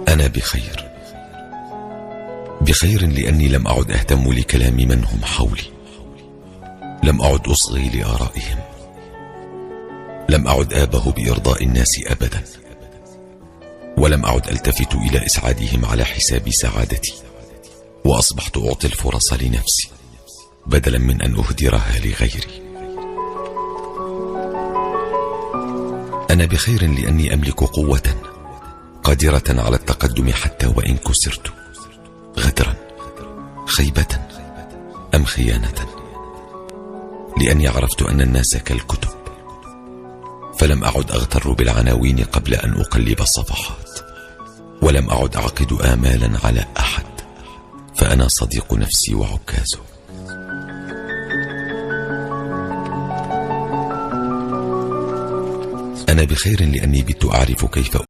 أنا بخير، بخير لأني لم أعد أهتم لكلام من هم حولي، لم أعد أصغي لآرائهم، لم أعد آبه بإرضاء الناس أبدا، ولم أعد ألتفت إلى إسعادهم على حساب سعادتي، وأصبحت أعطي الفرص لنفسي بدلا من أن أهدرها لغيري. أنا بخير لأني أملك قوة قادرة على التقدم حتى وإن كسرت، غدرا، خيبة أم خيانة، لأني عرفت أن الناس كالكتب، فلم أعد أغتر بالعناوين قبل أن أقلب الصفحات، ولم أعد أعقد آمالا على أحد، فأنا صديق نفسي وعكازه. أنا بخير لأني بت أعرف كيف